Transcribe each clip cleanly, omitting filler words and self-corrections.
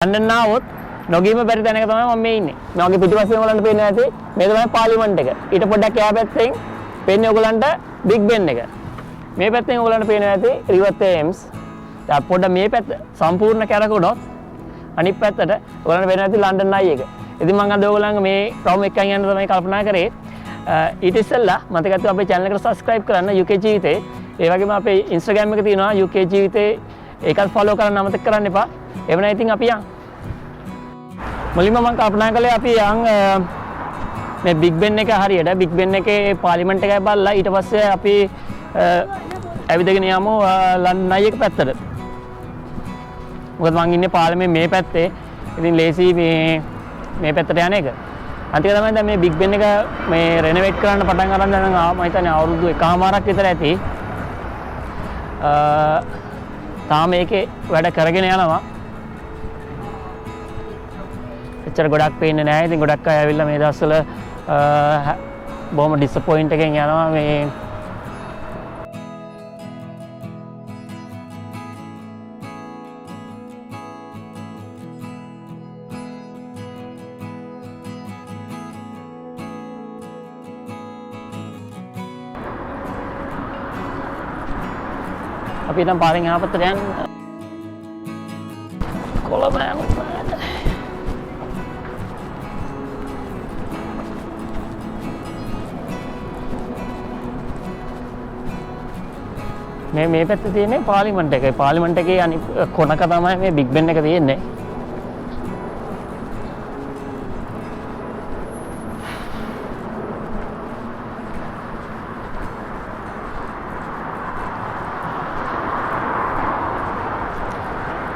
London ආවොත් නොගීම බැරි තැනක තමයි මම මේ ඉන්නේ. මේ වගේ පිටිපස්සේ ඔයගලන්ට පේන්නේ නැති මේ තමයි පාර්ලිමේන්තු එක. ඊට පොඩ්ඩක් එහා පැත්තෙන් පේන්නේ ඔයගලන්ට බිග් බෙන් එක. මේ පැත්තෙන් ඔයගලන්ට පේන්නේ නැති රිවර් තේම්ස්. දැන් පොඩ්ඩක් මේ පැත්ත සම්පූර්ණ කැරකුණොත් අනිත් පැත්තට ඔයගලන්ට පේන්නේ නැති ලන්ඩන් අයි එක. ඉතින් මම අද ඔයගලන්ගේ මේ රවුම් එකෙන් යන්න තමයි කල්පනා කරේ. ඊට ඉස්සෙල්ලා මතක ඇතුව අපේ channel එකට subscribe කරන්න UK ජීවිතේ. ඒ වගේම අපේ Instagram එක තියෙනවා UK ජීවිතේ. ඒකත් follow කරන්න අමතක කරන්න එපා. එවන ඉතින් අපි යන් මුලින්ම මම කල්පනා කළේ අපි යන් මේ බිග් බෙන් එක හරියට බිග් බෙන් එකේ පාර්ලිමේන්තු එකයි බලලා ඊට පස්සේ අපි ඇවිදගෙන යමු ලන්ඩන් අයි එක පැත්තට. මොකද මම ඉන්නේ පාර්ලිමේන්තු මේ පැත්තේ. ඉතින් ලේසි මේ පැත්තට යන එක. අන්තික තමයි දැන් මේ බිග් බෙන් එක මේ රෙනොවේට් කරන්න පටන් ගන්න දැන් මම හිතන්නේ අවුරුදු එකමාරක් විතර ඇති. තාම මේකේ වැඩ කරගෙන යනවා. එච්චර ගොඩක් පේන්නේ නැහැ. ඉතින් ගොඩක් අය ඇවිල්ලා මේ දවස්වල බොහොම ඩිසපොයින්ට් එකෙන් යනවා මේ අපි නම් පාරෙන් එහා පැත්තට යන්න කොළඹ මේ පැත්තේ තියෙන්නේ පාර්ලිමේන්තු එකයි. පාර්ලිමේන්තු එකේ අනිත් කොනක තමයි මේ බිග් බෙන් එක තියෙන්නේ.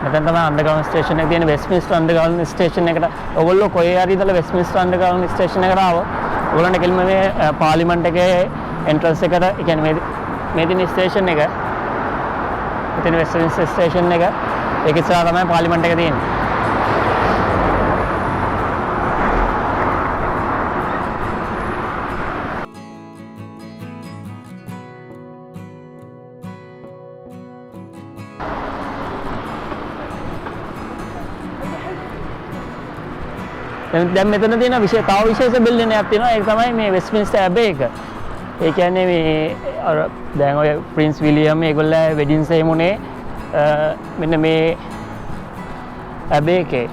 මෙතන තමයි අන්ඩර්ග්‍රවුන්ඩ් ස්ටේෂන් එක තියෙන්නේ. වෙස්ට්මින්ස්ටර් අන්ඩර්ග්‍රවුන්ඩ් ස්ටේෂන් එකට ඔයගොල්ලෝ කොහේ හරි ඉඳලා වෙස්ට්මින්ස්ටර් අන්ඩර්ග්‍රවුන්ඩ් ස්ටේෂන් එකට ආවොත් ඔයගොල්ලන්ට කෙලින්ම මේ පාර්ලිමේන්තු එකේ එන්ට්‍රන්ස් එකට, ඒ කියන්නේ මේ තියෙන ස්ටේෂන් එක, මෙතන වෙස්ට්මින්ස්ටර් ස්ටේෂන් එක, ඒක ඉස්සරහා තමයි පාර්ලිමේන්තු එක තියෙන්නේ. දැන් මෙතන තියෙන තව විශේෂ බිල්ඩින් එකක් තියෙනවා. ඒක තමයි මේ වෙස්ට්මින්ස්ටර් ඇබේ එක. ඒ කියන්නේ මේ අර දැන් ඔය ප්‍රින්ස් විලියම් ඒගොල්ලෝ වෙඩින් සෙරිමොනේ මෙන්න මේ ඇබේ එකේ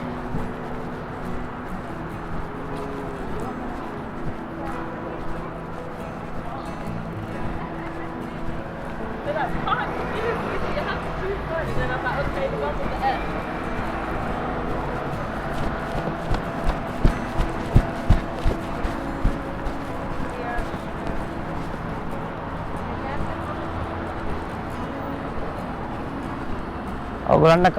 ඔයගොල්ලන්ට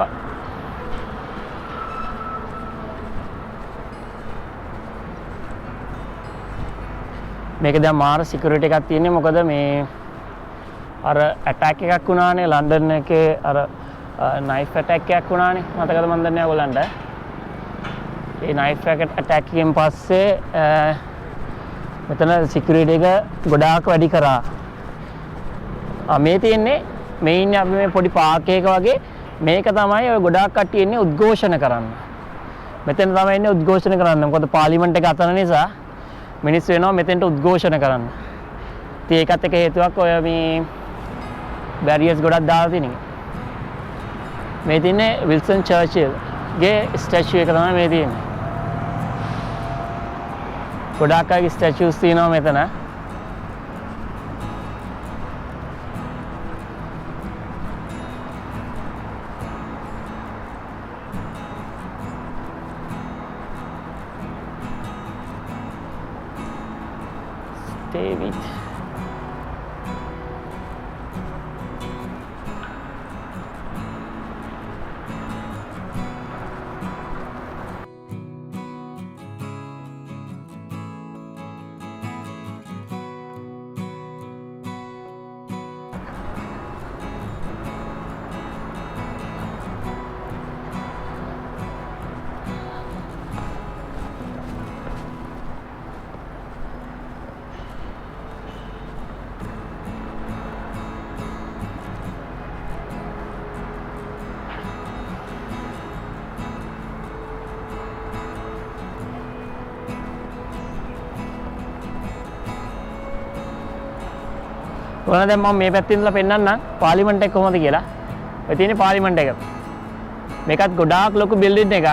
මේක දැන් මාර සිකියුරිටි එකක් තියෙන්නේ. මොකද මේ අර ඇටැක් එකක් වුණානේ ලන්ඩන් එකේ, අර නයිෆ් ඇටැක් එකක් වුණානේ. මතකද මන් දන්නේ ඔයගොල්ලන්ට? ඒ නයිෆ් ඇටැක් එකෙන් පස්සේ මෙතන සිකියුරිටි එක ගොඩාක් වැඩි කරා. මේ තියෙන්නේ මේ ඉන්නේ අපි මේ පොඩි පාක් එකක වගේ. මේක තමයි ඔය ගොඩාක් කට්ටිය ඉන්නේ උද්ඝෝෂණ කරන්න. මෙතන තමයි ඉන්නේ උද්ඝෝෂණ කරන්න. මොකද පාර්ලිමේන්තු එක අතන නිසා මිනිස්සු වෙනවා මෙතෙන්ට උද්ඝෝෂණ කරන්න. ඉතින් ඒකත් එක හේතුවක් ඔය මේ බැරියර්ස් ගොඩක් දාලා තියෙන එක. මේ තියෙන්නේ විල්සන් චර්චිල් ගේ ස්ටැචු එක තමයි මේ තියෙන්නේ. ගොඩාක් අයගේ ස්ටැචුස් තියෙනවා මෙතන. David. ඔන්න දැන් මම මේ පැත්තේ ඉඳලා පෙන්නන්නම් පාර්ලිමේන්තු එක කොහොමද කියලා. ඔය තියෙන්නේ පාර්ලිමේන්තු එක. මේකත් ගොඩාක් ලොකු බිල්ඩින් එකක්.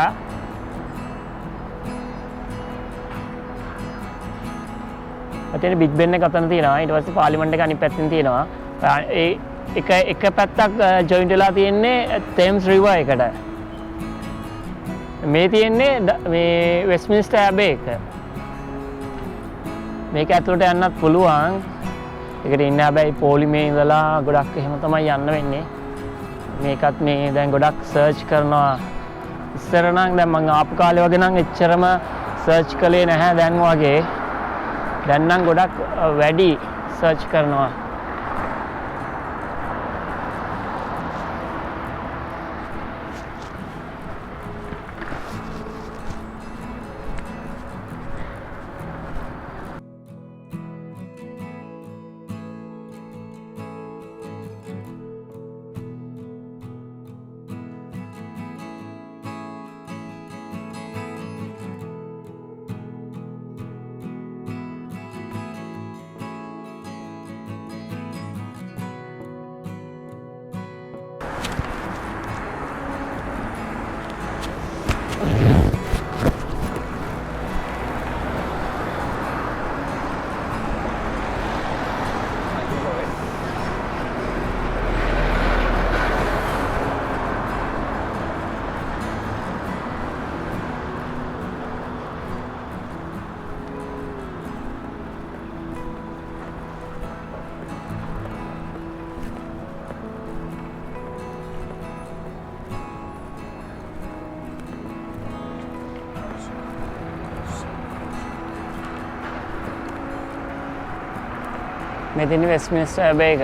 අතන බිග් බෙන් එක අතන තියෙනවා. ඊට පස්සේ පාර්ලිමේන්තු එක අනිත් පැත්තෙන් තියෙනවා. ඒ එක පැත්තක් ජොයින්ට් වෙලා තියෙන්නේ තේම්ස් රිවර් එකට. මේ තියෙන්නේ මේ වෙස්ට්මින්ස්ටර් ඇබේ එක. මේක ඇතුළට යන්නත් පුළුවන්. ඒකට ඉන්න හැබැයි පොලිමේ ඉඳලා ගොඩක් එහෙම තමයි යන්න වෙන්නේ. මේකත් මේ දැන් ගොඩක් සර්ච් කරනවා. ඉස්සර නම් දැන් මම ආපු කාලේ වගේ නම් එච්චරම සර්ච් කළේ නැහැ දැන් වගේ. දැන් නම් ගොඩක් වැඩි සර්ච් කරනවා. මේ තියෙන්නේ වෙස්ට්මින්ස්ටර් ඇබේ එක.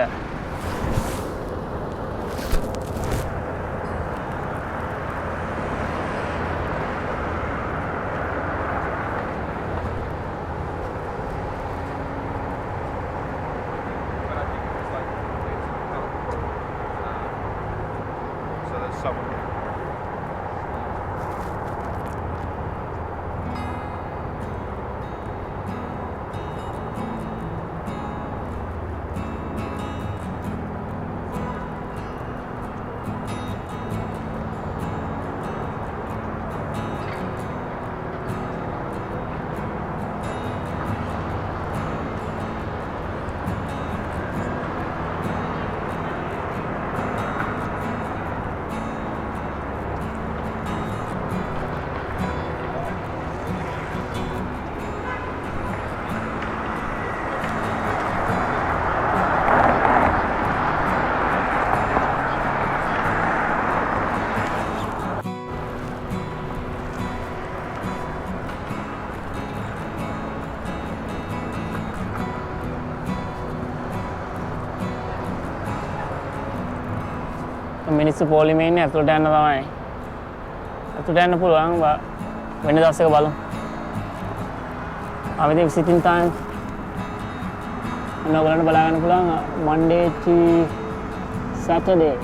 මිනිස්සු පොලිමේ ඉන්නේ ඇතුළට යන්න තමයි. ඇතුළට යන්න පුළුවන් වෙන දවසක බලමු. I think visiting time ඔයගොල්ලන්ට බලා ගන්න පුළුවන් Monday to Saturday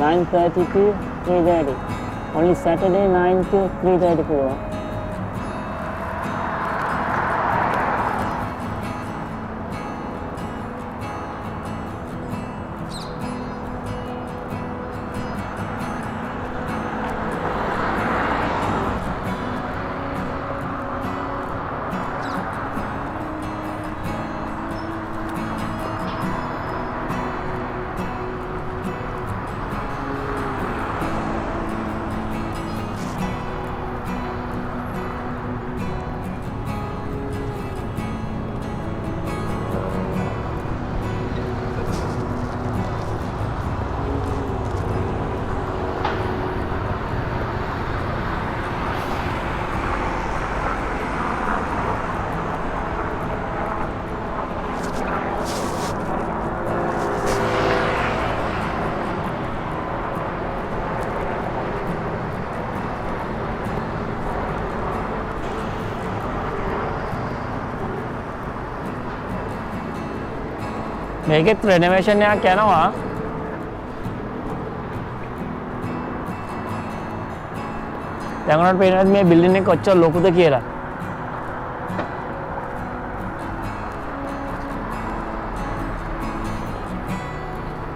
9:30 to 3:30. Only Saturday 9 to 3:30 පුළුවන්. මේකෙත් රෙනෝවේෂන් එකක් යනවා. දැන් උනට පේනවාද මේ බිල්ඩින් එක කොච්චර ලොකුද කියලා.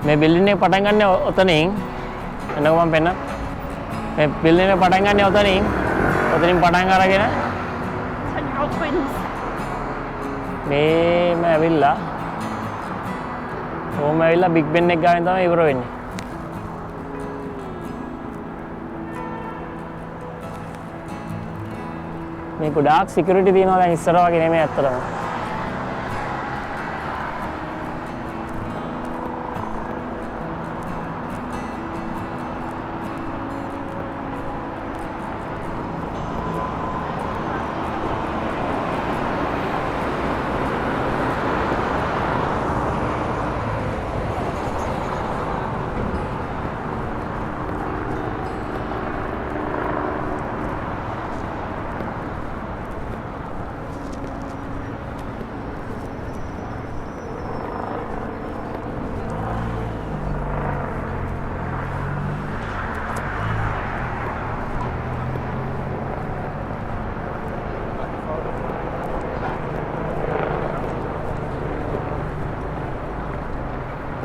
මේ බිල්ඩින් එක පටන් ගන්න ඔතනින් එන්නකො මම පෙන්න මේ බිල්ඩින් එක පටන් ගන්න ඔතනින් පටන් අරගෙන 10-year-old twins. මේම ඇවිල්ලා ඕම ඇවිල්ලා බිග් බෙන් එක ගාවින් තමයි ඉවර වෙන්නේ. මේ ගොඩාක් සිකියුරිටි තියෙනවා දැන් ඉස්සර වගේ නෙමෙයි ඇත්තටම.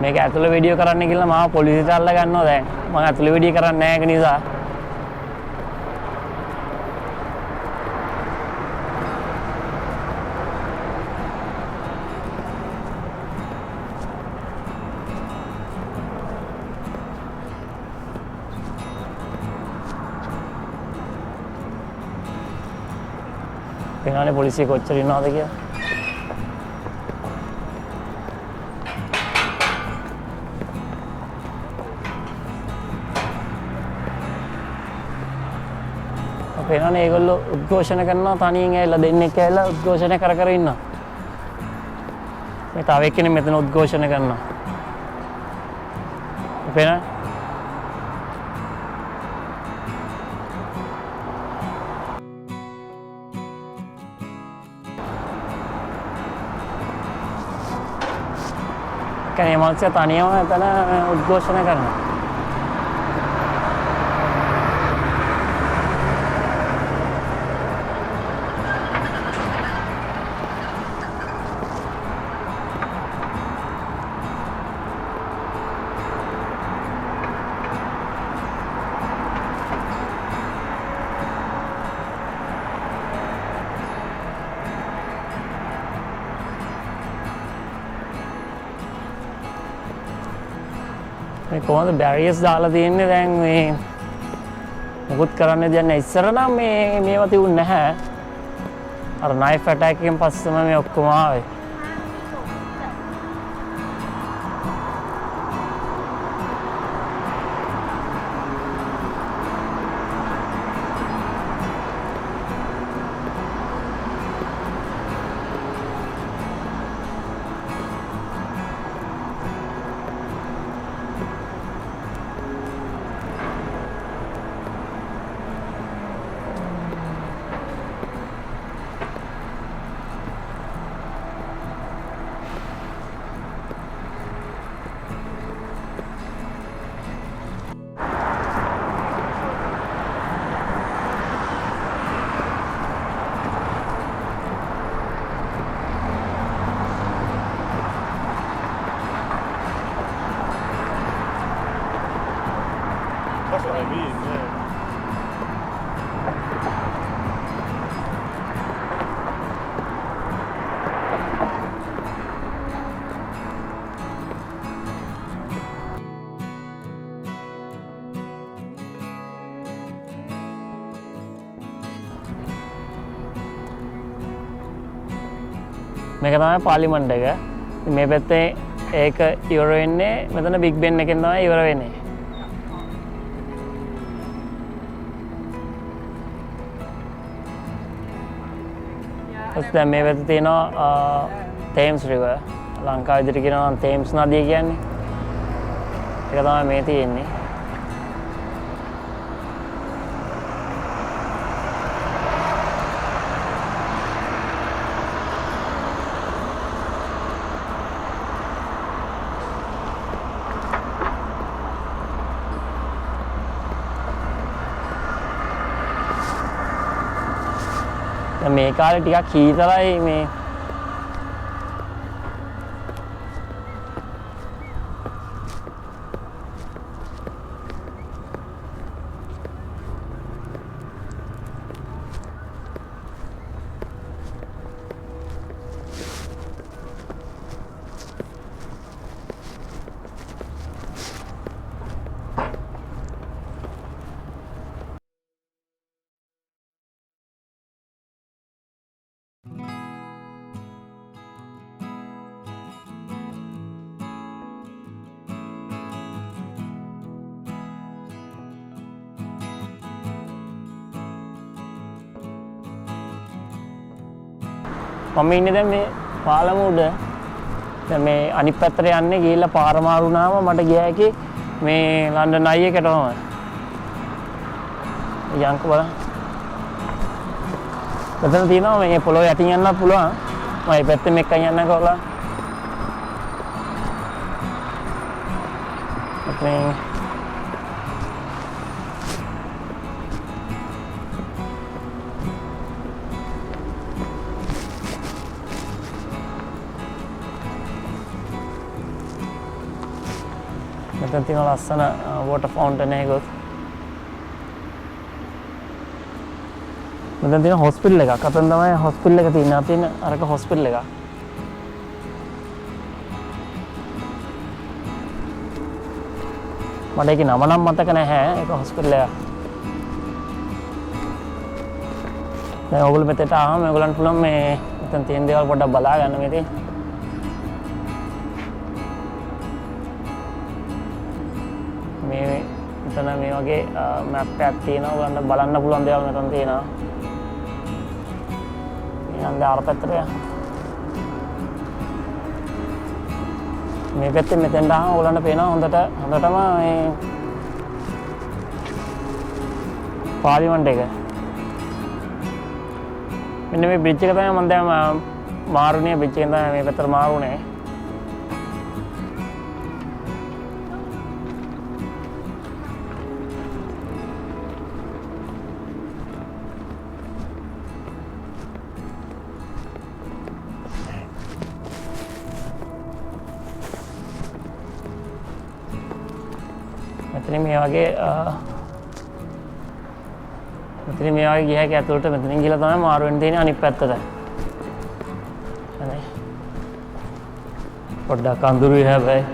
මේක ඇතුළේ වීඩියෝ කරන්න කියලා මාව පොලිසියට අල්ල ගන්නවා දැන්. මම ඇතුළේ වීඩියෝ කරන්නේ නැහැ ඒක නිසා. පේනවනේ පොලිසිය කොච්චර ඉන්නවද කියලා. පේනවනේ ඒගොල්ලෝ උද්ඝෝෂණ කරනවා තනියෙන් ඇවිල්ලා දෙන්නෙක් ඇවිල්ලා උද්ඝෝෂණ කර ඉන්නවා. මේ තව එක්කෙනෙක් මෙතන උද්ඝෝෂණ කරනවා. පේනවනේ කනේ මාක්සිය තනියම එතන උද්ඝෝෂණ කරනවා. මේ කොහොමද බැරියර්ස් දාලා තියෙන්නේ දැන් මේ මොකුත් කරන්න දෙයක් නැහැ. ඉස්සර නම් මේවා තිබුණ නැහැ. අර නයිෆ් ඇටැක් එකෙන් පස්සෙම මේ ඔක්කොම ආවේ. That's what I mean, yeah. මේක තමයි පාර්ලිමේන්තු එක. මේ පැත්තේ ඒක ඉවර වෙන්නේ මෙතන බිග් බෙන් එකෙන් තමයි ඉවර වෙන්නේ. දැන් මේ පැත්තේ තියෙනවා තේම්ස් රිවර්. ලංකාව විදිහට කියනවා නම් තේම්ස් නදිය කියන්නේ. ඒක තමයි මේ තියෙන්නේ. මේ කාලේ ටිකක් හීතලයි මේ මම ඉන්නේ දැන් මේ පාලම උඩ. දැන් මේ අනිත් පැත්තට යන්නේ ගිහිල්ලා පාර මාරු වුණාම මට ගියා එකේ මේ ලන්ඩන් අයි එකටම. යන්ක බලන්න. මෙතන තියෙනවා මේ පොළොව යටින් යන්නත් පුළුවන්. මම මේ පැත්තෙන් එක්කන් යන්නකෝ බලන්න. මේ මෙතන තියෙන ලස්සන වෝටර් ෆවුන්ටන් එකක්. මෙතන තියෙන හොස්පිටල් එකක්. අතන තමයි හොස්පිටල් එක තියෙන්නේ. අතින් අරක හොස්පිටල් එකක්. මට ඒකේ නම නම් මතක නැහැ. ඒක හොස්පිටල් එකක්. දැන් ඔයගොල්ලෝ මෙතනට ආවම ඔයගොල්ලන්ට පුළුවන් මේ මෙතන තියෙන දේවල් පොඩ්ඩක් බලා ගන්න මේ තියෙන. මේ මෙතන මේ වගේ මැප් එකක් තියෙනවා. ඔයගොල්ලන්ට බලන්න පුළුවන් දේවල් මෙතන තියෙනවා. ඊළඟ අර පැත්තට යන්න. මේ පැත්තෙන් මෙතෙන්ට ආවම ඔයගොල්ලන්ට පේනවා හොඳටම මේ පාර්ලිමේන්තු එක. මෙන්න මේ බ්‍රිජ් එක තමයි මම දැන් මාරුනේ. බ්‍රිජ් එකෙන් තමයි මේ පැත්තට මාරුනේ. මෙතන මේ වගේ ගිය හැකි ඇතුළට මෙතනින් ගිහලා තමයි මාරු වෙන්න තියෙන්නේ අනිත් පැත්තට. හරි. පොඩ්ඩක් අඳුරුයි හැබැයි.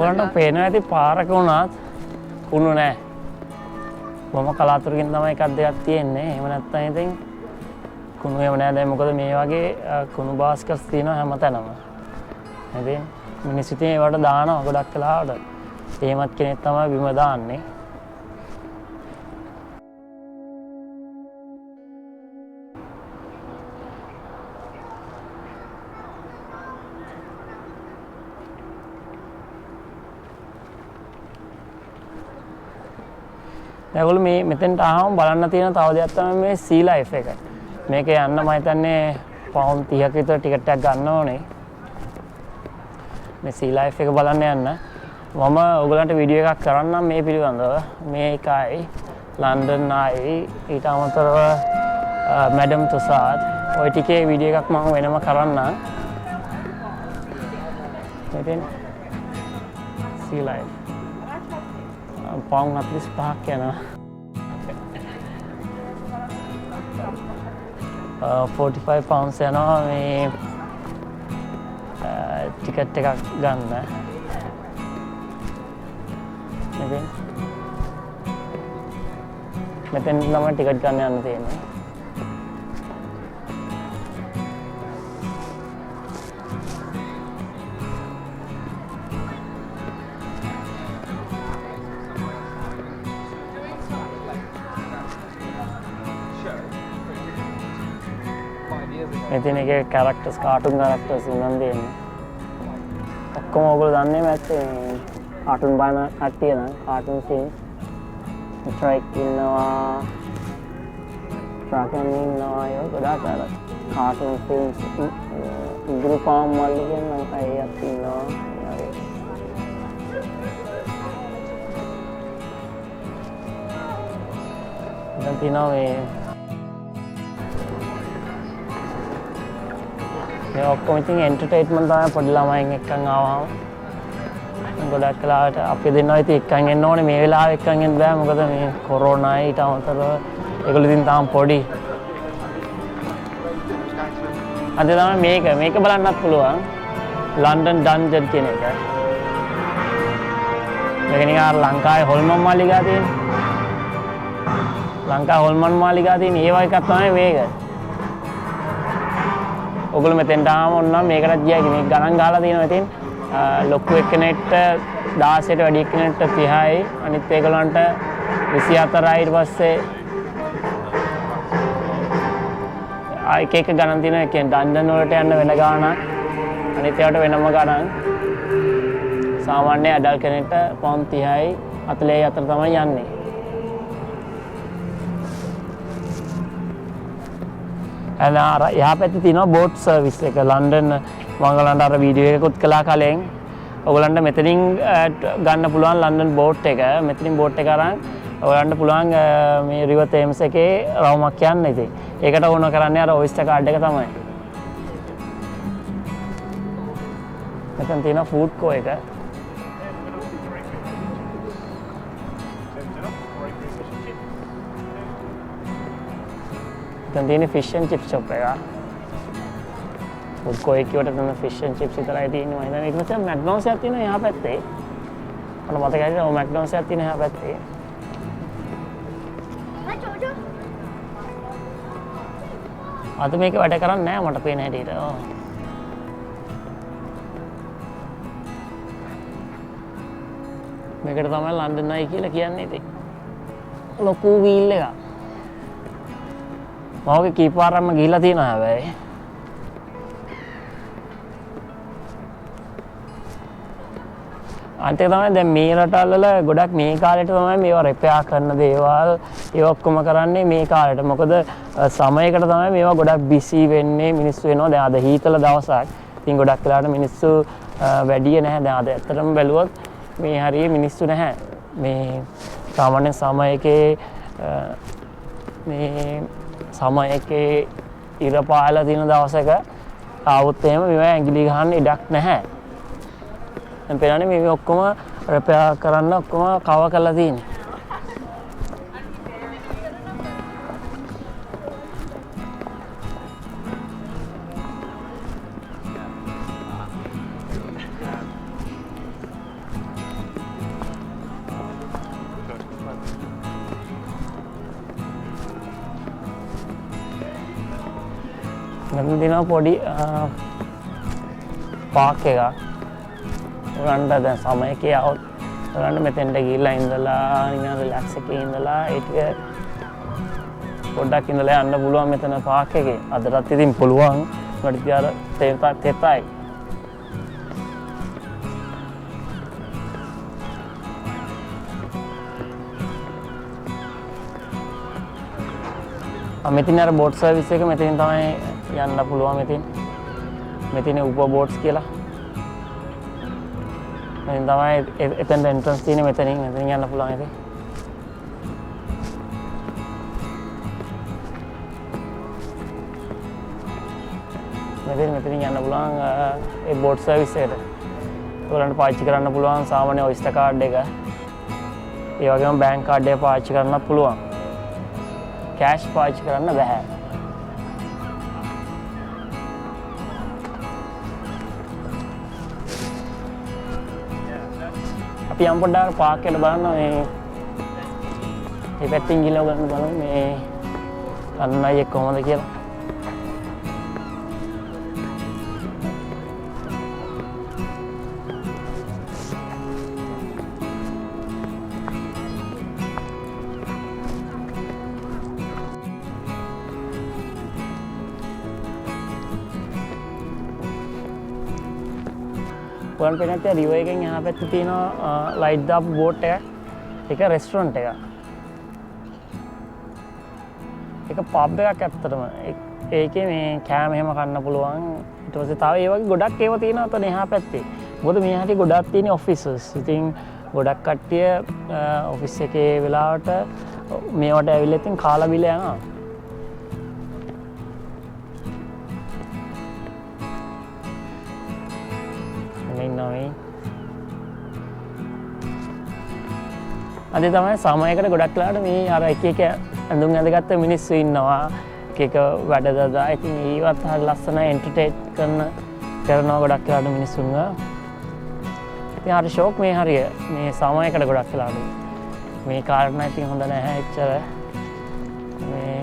ඔයාලට පේනවා ඇති පාරක වුණත් කුණු නැහැ. බොම කලාතුරකින් තමයි එකක් දෙකක් තියෙන්නේ. එහෙම නැත්නම් ඉතින් කුණු එහෙම නැහැ. දැන් මොකද මේ වගේ කුණු බාස්කට්ස් තියෙනවා හැමතැනම. ඉතින් මිනිස්සු ඉතින් ඒවට දානවා ගොඩක් වෙලාවට. එහෙමත් කෙනෙක් තමයි බිම දාන්නේ. ඒගොල්ලෝ මේ මෙතෙන්ට ආවම බලන්න තියෙන තව දෙයක් තමයි මේ සී ලයිෆ් එක. මේක යන්න මම හිතන්නේ පවුන්ඩ් 30ක විතර ටිකට් එකක් ගන්න ඕනේ. මේ සී ලයිෆ් එක බලන්න යන්න. මම ඔයගලන්ට වීඩියෝ එකක් කරන්නම් මේ පිළිබඳව. මේකයි ලන්ඩන් ආයි ඊට අමතරව මැඩම් තුසාද් ඔය ටිකේ වීඩියෝ එකක් මම වෙනම කරන්නම්. මෙතන සී ලයිෆ් පවුන්ඩ් 45ක් යනවා. 45 pounds යනවා මේ ටිකට් එකක් ගන්න. මෙතෙන් තමයි ටිකට් ගන්න යන්න තියෙන්නේ. මෙතන එකේ කැරක්ටර්ස් කාටුන් කැරක්ටර්ස් උනන් දෙන්නේ. ඔක්කොම ඔයගොල්ලෝ දන්නේ නැත්තේ මේ කාටුන් බලන කට්ටිය නම් කාටුන් සීන්ස්. ට්‍රයික් ඉන්නවා. ට්‍රාකන් ඉන්නවා. ඒක ගොඩාක් අර කාටුන් සීන්ස් ගෲපාම් වල කියන අයත් ඉන්නවා. දැන් තියෙනවා මේ ඔක්කොම ඉතින් එන්ටර්ටේන්මන්ට් තමයි පොඩි ළමයින් එක්කන් ආවම ගොඩක් වෙලාවට අපි දෙන්නවා ඉතින් එක්කන් එන්න ඕනේ මේ වෙලාවෙ එක්කන් එන්න බෑ මොකද මේ කොරෝනායි ඊට අමතරව ඒගොල්ලෝ ඉතින් තාම පොඩි අද තමයි මේක බලන්නත් පුළුවන් ලන්ඩන් ඩන්ජන් කියන එක මේක නිකන් ලංකාවේ හොල්මන් මාලිගා තියෙන ලංකාවේ හොල්මන් මාලිගා තියෙන ඒ වගේ එකක් තමයි මේක ඔගොල්ලෝ මෙතෙන්ට ආවම ඔන්න මේකටත් ගියා මේක ගණන් ගහලා තියෙනවා ඉතින් ලොකු එක්කෙනෙක්ට 16ට වැඩි එක්කෙනෙක්ට 30යි අනිත් ඒගොල්ලන්ට 24යි ඊට පස්සේ එක ගණන් තියෙනවා කියන්නේ ඩන්ජන් වලට යන්න වෙන ගාණක් අනිත් ඒවාට වෙනම ගණන් සාමාන්‍ය ඇඩල් කෙනෙක්ට පවුන් 30යි 40යි අතර තමයි යන්නේ අර එහා පැත්තේ තියෙනවා බෝට් සර්විස් එක ලන්ඩන් මම ඔයගලන්ට අර වීඩියෝ එකකුත් කළා කලින් ඔයගලන්ට මෙතනින් ගන්න පුළුවන් ලන්ඩන් බෝට් එක මෙතනින් බෝට් එක අරන් ඔයගලන්ට පුළුවන් මේ රිවර් තේම්ස් එකේ රවුමක් යන්න ඉතින් ඒකට ඕන කරන්නේ අර ඔයිස්ටර් කාඩ් එක තමයි මෙතන තියෙනවා ෆුඩ් කෝ එක දැන් තියෙන ෆිෂ් ඇන්ඩ් චිප්ස් ෂොප් එක. ෆුඩ් කෝ එකේ වලට තමයි ෆිෂ් ඇන්ඩ් චිප්ස් විතරයි තියෙන්නේ මම හිතන්නේ. ඊට පස්සේ මැක්ඩොනල්ඩ්ස් එකක් තියෙනවා එහා පැත්තේ. මට මතකයි නේද ඔය මැක්ඩොනල්ඩ්ස් එකක් තියෙන එහා පැත්තේ. අද මේක වැඩ කරන්නේ නැහැ මට පේන හැටියට. ඔව්. මේකට තමයි ලන්ඩන් අය කියලා කියන්නේ ඉතින්. ලොකු වීල් එකක්. මම කීපාරක්ම ගිහිල්ලා තියෙනවා හැබැයි. අන්තිම තමයි දැන් මේ රටවල ගොඩක් මේ කාලේට තමයි මේවා රිපෙයාර් කරන දේවල් ඒ ඔක්කොම කරන්නේ මේ කාලේට. මොකද සමයකට තමයි මේවා ගොඩක් බිසි වෙන්නේ මිනිස්සු වෙනවා. දැන් අද හීතල දවසක්. ඉතින් ගොඩක් වෙලාවට මිනිස්සු වැඩි නැහැ. දැන් අද ඇත්තටම බැලුවොත් මේ හරිය මිනිස්සු නැහැ. මේ සාමාන්‍ය සමයකේ මේ සමයකේ ඉර පායලා තියෙන දවසක ආවොත් එහෙම මේවා ඇඟිලි ගහන්න ඉඩක් නැහැ. දැන් පේනනේ මේ ඔක්කොම රිපෙයාර් කරන්න ඔක්කොම කව කරලා තියෙන්නේ. මෙතන තියෙනවා පොඩි පාක් එකක්. ඔයගොල්ලන්ට දැන් සමයකේ આવොත් ඔයගොල්ලන්ට මෙතෙන්ට ගිහිල්ලා ඉඳලා නිකන් රිලැක්ස් එකේ ඉඳලා ඒ ටික පොඩ්ඩක් ඉඳලා යන්න පුළුවන් මෙතන පාක් එකේ. අදටත් ඉතින් පුළුවන්. මට තියාර තෙතයි. මෙතන අර බෝට් සර්විස් එක මෙතනින් තමයි යන්න පුළුවන් මෙතන උප බෝට්ස් කියලා. මෙතන තමයි එතන එන්ට්‍රන්ස් තියෙන්නේ මෙතනින් යන්න පුළුවන් ඉතින්. මෙතනින් යන්න පුළුවන් ඒ බෝට් සර්විස් එකට. ඔයාලන්ට පාවිච්චි කරන්න පුළුවන් සාමාන්‍ය ඔයිස්ටර් කාඩ් එක. ඒ වගේම බැංක් කාඩ් එක පාවිච්චි කරන්නත් පුළුවන්. කෑෂ් පාවිච්චි කරන්න බෑ. අපි යම් පොඩ්ඩක් පාක් එකට බලන්න මේ පැත්තෙන් ගිහලා ගන්න බලමු මේ අන්න අය කොහොමද කියලා. ඔයන් පේනත් රිවර් එකෙන් එහා පැත්තේ තියෙනවා ලයිට් දාපු බෝට් එකක්. ඒක රෙස්ටොරන්ට් එකක්. ඒක පබ් එකක් ඇත්තටම. ඒකේ මේ කෑම එහෙම කන්න පුළුවන්. ඊට පස්සේ තව ඒ වගේ ගොඩක් ඒවා තියෙනවා අතන එහා පැත්තේ. මොකද මේ හැටි ගොඩක් තියෙන ඔෆිසස්. ඉතින් ගොඩක් කට්ටිය ඔෆිස් එකේ වෙලාවට මේවට ඇවිල්ලා ඉතින් කාලා බිලා යනවා. ඉන්නවා අද තමයි සමයකට ගොඩක් වෙලාවට මේ අර එක එක ඇඳුම් ඇඳගත්ත මිනිස්සු ඉන්නවා එක එක වැඩ දදා ඉතින් ඒවත් හරි ලස්සන එන්ටර්ටේන් කරනවා ගොඩක් වෙලාවට මිනිස්සුන්ව ඉතින් හරි ෂෝක් මේ හරිය මේ සමයකට ගොඩක් වෙලාවට මේ කාරණා ඉතින් හොඳ නැහැ එච්චර මේ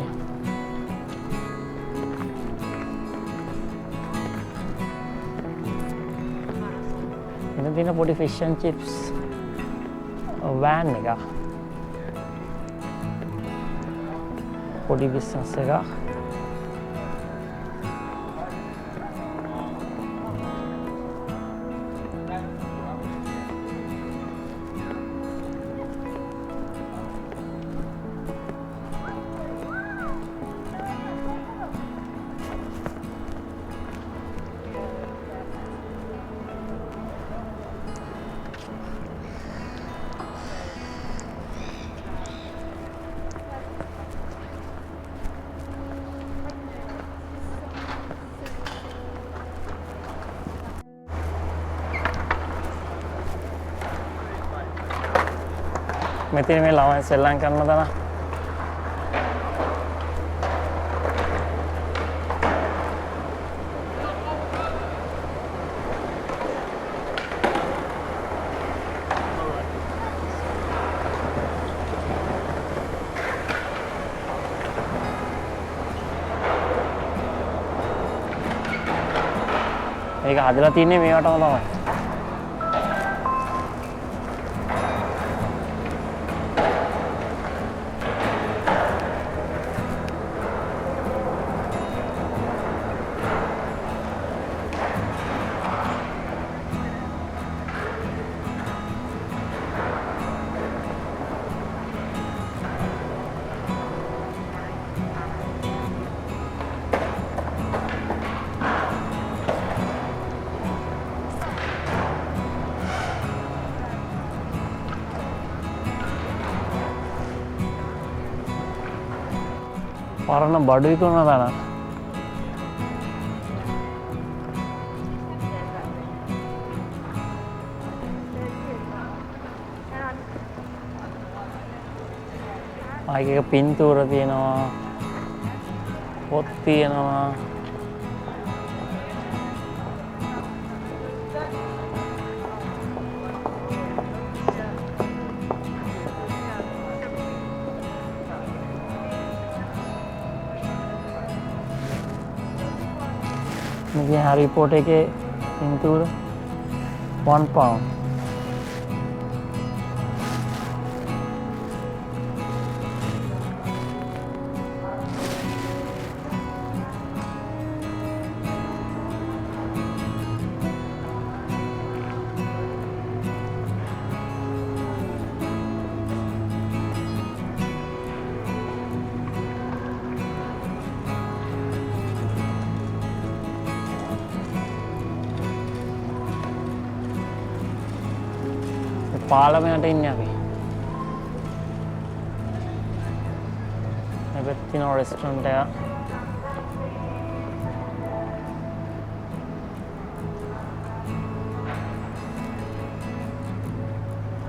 එන දින පොඩි ෆිෂ් ඇන්ඩ් චිප්ස් වෑන් එක පොඩි බිස්නස් එකක් මෙතන මේ ළමයි සෙල්ලම් කරන තැන මේක හදලා තින්නේ මේවටම තමයි පරණ බඩු විකුණන තැන ආයෙක පින්තූර තියෙනවා පොත් තියෙනවා मुझे हैरी पॉटर के पिंतूर £1 පාර්ලිමේන්තේ ඉන්නේ අපි. මේ පැත්තේ නෝ රෙස්ටොරන්ට් එක.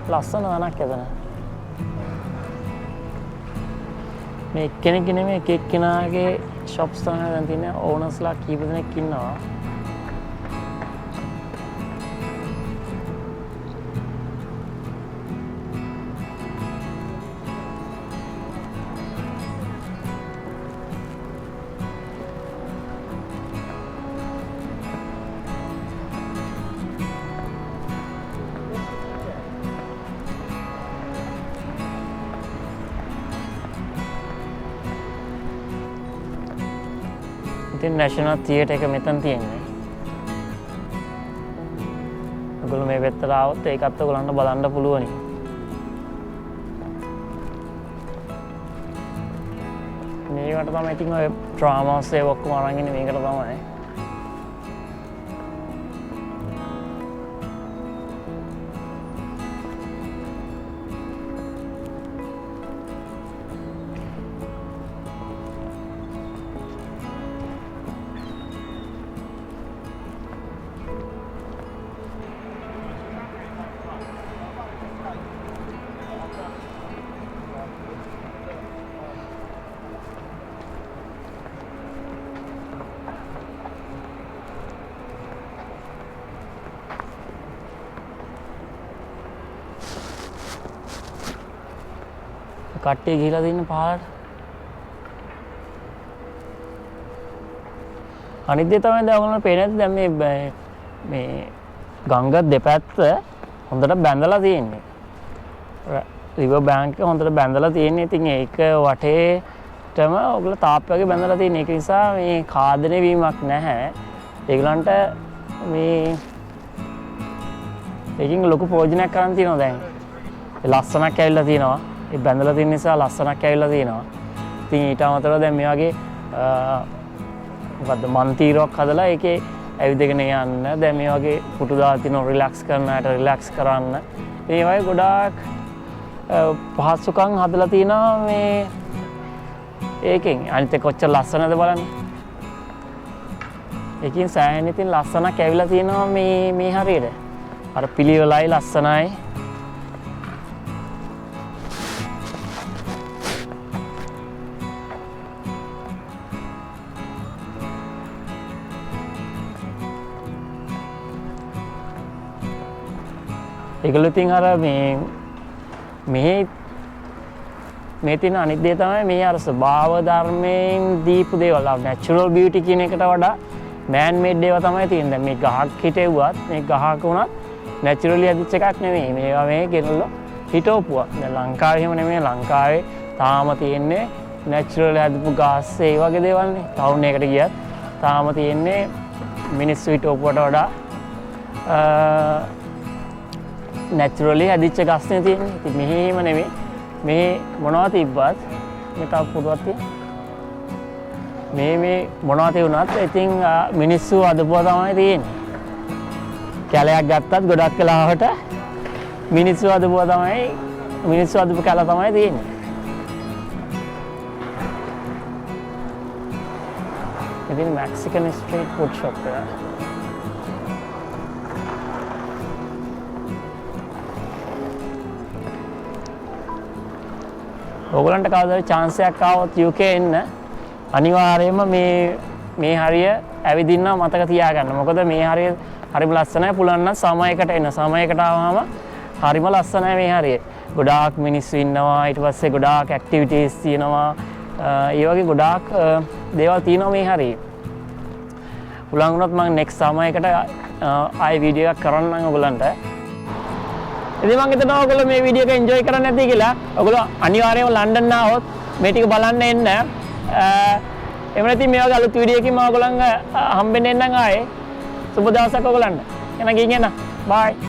ලස්සන තැනක් එතන. මේ එක්කෙනෙක් නෙමෙයි එක එක්කෙනාගේ shops තමයි දැන් තියෙන්නේ ඕනර්ස්ලා කීප දෙනෙක් ඉන්නවා. ඉතින් නැෂනල් තියේටර් එක මෙතන තියෙන්නේ. ඔයගොල්ලෝ මේ පැත්තට ආවොත් ඒකත් ඔයගොල්ලන්ට බලන්න පුළුවනි. මේකට තමයි ඉතින් ඔය ඩ්‍රාමාස් ඒ ඔක්කොම අරන් ඉන්නේ මේකට තමයි. කට්ටිය ගිහිලා දින්න පහලට. අනිත් දේ තමයි දැන් ඔයගොල්ලන්ට පේන්නේ දැන් මේ ගංගා දෙපැත්ත හොඳට බැඳලා තියෙන්නේ. රිවර් බැංක් එක හොඳට බැඳලා තියෙන්නේ. ඉතින් ඒක වටේටම ඔයගොල්ලෝ තාප් වගේ බැඳලා තියෙන. ඒක නිසා මේ කාදනය වීමක් නැහැ. ඒගොල්ලන්ට මේ ඒකින් ලොකු ප්‍රයෝජනයක් කරන් තියෙනවා දැන්. ලස්සනක් ඇවිල්ලා තියෙනවා. ඒ බැඳලා තියෙන නිසා ලස්සනක් ඇවිල්ලා තියෙනවා. ඉතින් ඊට අමතරව දැන් මේ වගේ මොකද්ද මන්තිරයක් හදලා ඒකේ ඇවිදගෙන යන්න දැන් මේ වගේ පුටු දාලා තිනවා රිලැක්ස් කරන අයට රිලැක්ස් කරන්න. ඒ වගේ ගොඩාක් පහසුකම් හදලා තිනවා මේ ඒකෙන්. අනිත් එක කොච්චර ලස්සනද බලන්න. ඒකෙන් සෑහෙන ඉතින් ලස්සනක් ඇවිල්ලා තිනවා මේ හරියට. අර පිළිවෙලයි ලස්සනයි. ඒගොල්ලෝ ඉතින් අර මේ තියෙන අනිත් දේ තමයි මේ අර ස්වභාව ධර්මයෙන් දීපු දේවල් නැචරල් බියුටි කියන එකට වඩා මෑන් මේඩ් දේවල් තමයි තියෙන්නේ. දැන් මේ ගහක් හිටෙව්වත් මේ ගහක උනත් නැචරලි හදිච්ච එකක් නෙමෙයි. මේවා මේ ගෙනල්ලා හිටවපුවා. දැන් ලංකාවේ එහෙම නෙමෙයි. ලංකාවේ තාම තියෙන්නේ නැචරලි හදපු ගාස් ඒ වගේ දේවල්නේ. ටවුන් එකට ගියත් තාම තියෙන්නේ මිනිස්සු හිටවපුවට වඩා නැචරලි හදිච්ච ගස්නේ තියෙන්නේ. ඉතින් මෙහෙම නෙමෙයි. මේ මොනවා තිබ්බත් මේ තව පුදුවත් මේ මොනවා තියුණත් ඉතින් මිනිස්සු අදපුවා තමයි තියෙන්නේ. කැලයක් ගත්තත් ගොඩක් වෙලාවට මිනිස්සු අදපුවා තමයි මිනිස්සු අදපු කැල තමයි තියෙන්නේ. ඉතින් මෙක්සිකන් ස්ට්‍රීට් ෆුඩ් ෂොප් එක. ඔයගලන්ට කවදාවත් chance එකක් ආවොත් UK එන්න අනිවාර්යයෙන්ම මේ හරිය ඇවිදින්න මතක තියාගන්න. මොකද මේ හරිය හරිම ලස්සනයි. පුළුවන් නම් සමයකට එන්න. සමයකට ආවම හරිම ලස්සනයි මේ හරිය. ගොඩාක් මිනිස්සු ඉන්නවා. ඊට පස්සේ ගොඩාක් ඇක්ටිවිටීස් තියෙනවා. ඒ වගේ ගොඩාක් දේවල් තියෙනවා මේ හරිය. පුළුවන් වුණොත් මම next සමයකට ආයෙ වීඩියෝ එකක් කරන්නම් ඔයගලන්ට. ඉතින් මම හිතනවා ඔයගොල්ලෝ මේ වීඩියෝ එක එන්ජොයි කරන්නේ නැති කියලා. ඔයගොල්ලෝ අනිවාර්යයෙන්ම ලන්ඩන් ආවොත් මේ ටික බලන්න එන්න. එහෙම නැත්නම් මේ වගේ අලුත් වීඩියෝ එකකින් මම ඔයගොල්ලන්ව හම්බෙන්න එන්නම් ආයේ. සුබ දවසක් ඔයගොල්ලන්ට. එහෙනම් ගිහින් එන්න. බයි.